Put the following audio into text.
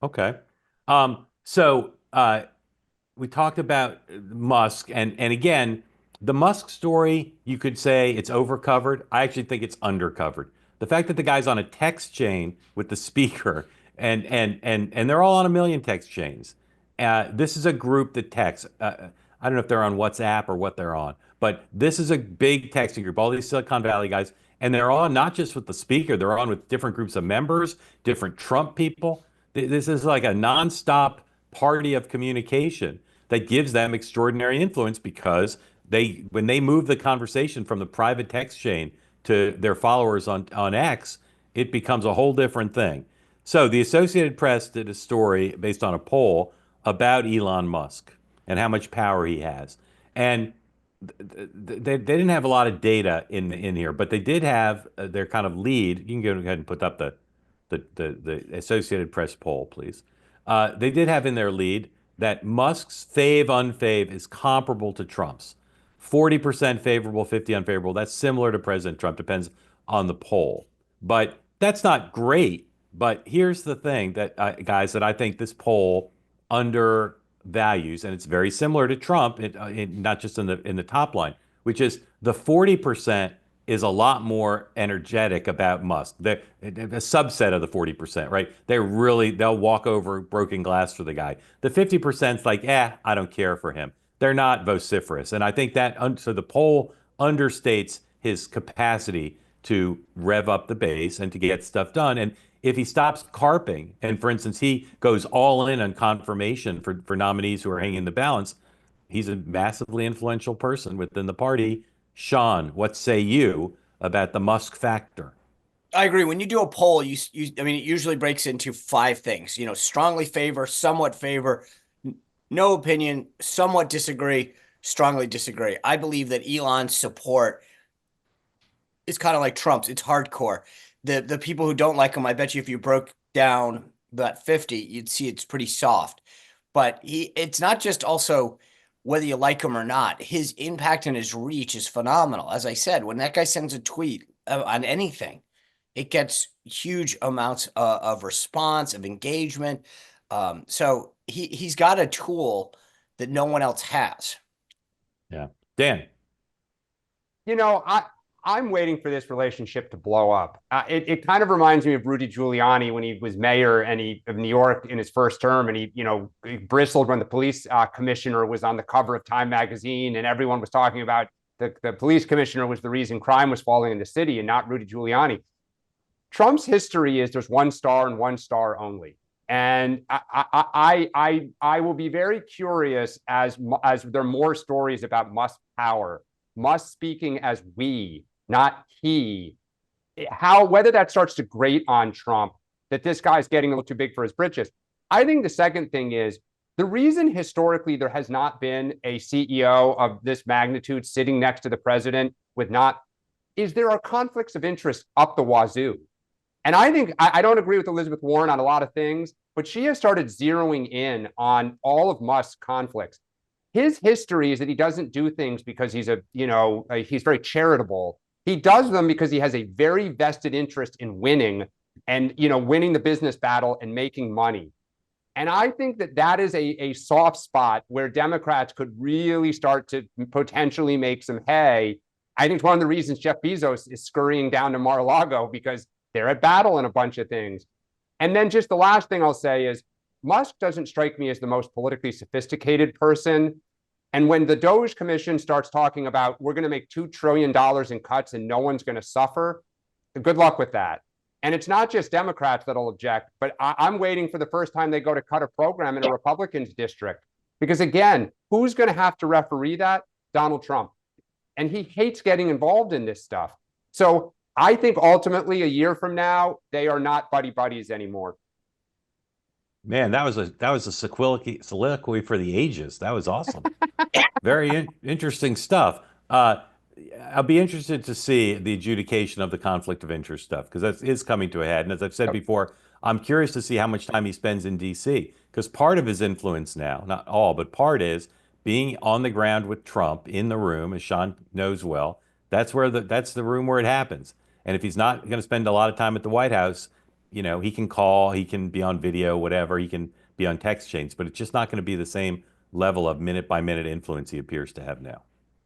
Okay. We talked about Musk, and again, the Musk story, you could say it's overcovered. I actually think it's undercovered. The fact that the guy's on a text chain with the speaker, and they're all on a million text chains. This is a group that texts. I don't know if they're on WhatsApp or what they're on, but this is a big texting group. All these Silicon Valley guys, and they're on not just with the speaker, they're on with different groups of members, different Trump people. This is like a nonstop party of communication that gives them extraordinary influence because when they move the conversation from the private text chain to their followers on X, it becomes a whole different thing. So the Associated Press did a story based on a poll about Elon Musk and how much power he has. And they didn't have a lot of data in here, but they did have their kind of lead. You can go ahead and put up the Associated Press poll, please. They did have in their lead that Musk's fave unfave is comparable to Trump's. 40% favorable, 50 unfavorable. That's similar to President Trump, depends on the poll. But that's not great. But here's the thing that guys, that I think this poll undervalues, and it's very similar to Trump, not just in the top line, which is the 40% is a lot more energetic about Musk. They're a subset of the 40%, right? They'll walk over broken glass for the guy. The 50%'s like, I don't care for him. They're not vociferous. And I think so the poll understates his capacity to rev up the base and to get stuff done. And if he stops carping, and for instance, he goes all in on confirmation for nominees who are hanging in the balance, he's a massively influential person within the party. Sean, what say you about the Musk factor? I agree. When you do a poll, I mean, it usually breaks into five things. Strongly favor, somewhat favor, no opinion, somewhat disagree, strongly disagree. I believe that Elon's support is kind of like Trump's. It's hardcore. The people who don't like him, I bet you if you broke down that 50, you'd see it's pretty soft. But it's not just also whether you like him or not. His impact and his reach is phenomenal. As I said, when that guy sends a tweet on anything, it gets huge amounts of response, of engagement. So he's got a tool that no one else has. Yeah. Dan. You know, I'm waiting for this relationship to blow up. It kind of reminds me of Rudy Giuliani when he was mayor of New York in his first term, and he bristled when the police commissioner was on the cover of Time magazine, and everyone was talking about the police commissioner was the reason crime was falling in the city, and not Rudy Giuliani. Trump's history is there's one star and one star only. And I will be very curious as there are more stories about Musk power, Musk speaking as we, not he. Whether that starts to grate on Trump, that this guy's getting a little too big for his britches. I think the second thing is the reason historically there has not been a CEO of this magnitude sitting next to the president with not is there are conflicts of interest up the wazoo. And I think I don't agree with Elizabeth Warren on a lot of things, but she has started zeroing in on all of Musk's conflicts. His history is that he doesn't do things because he's very charitable. He does them because he has a very vested interest in winning and, winning the business battle and making money. And I think that is a soft spot where Democrats could really start to potentially make some hay. I think it's one of the reasons Jeff Bezos is scurrying down to Mar-a-Lago because they're at battle in a bunch of things. And then just the last thing I'll say is Musk doesn't strike me as the most politically sophisticated person. And when the Doge Commission starts talking about we're going to make $2 trillion in cuts and no one's going to suffer, good luck with that. And it's not just Democrats that'll object, but I'm waiting for the first time they go to cut a program in a Republican's district. Because again, who's going to have to referee that? Donald Trump. And he hates getting involved in this stuff. So I think ultimately a year from now, they are not buddy buddies anymore. Man, that was a soliloquy for the ages. That was awesome. Very interesting stuff. I'll be interested to see the adjudication of the conflict of interest stuff because that is coming to a head. And as I've said before, I'm curious to see how much time he spends in D.C. because part of his influence now, not all, but part is being on the ground with Trump in the room, as Sean knows well. That's the room where it happens. And if he's not going to spend a lot of time at the White House, he can call, he can be on video, whatever, he can be on text chains, but it's just not going to be the same level of minute by minute influence he appears to have now.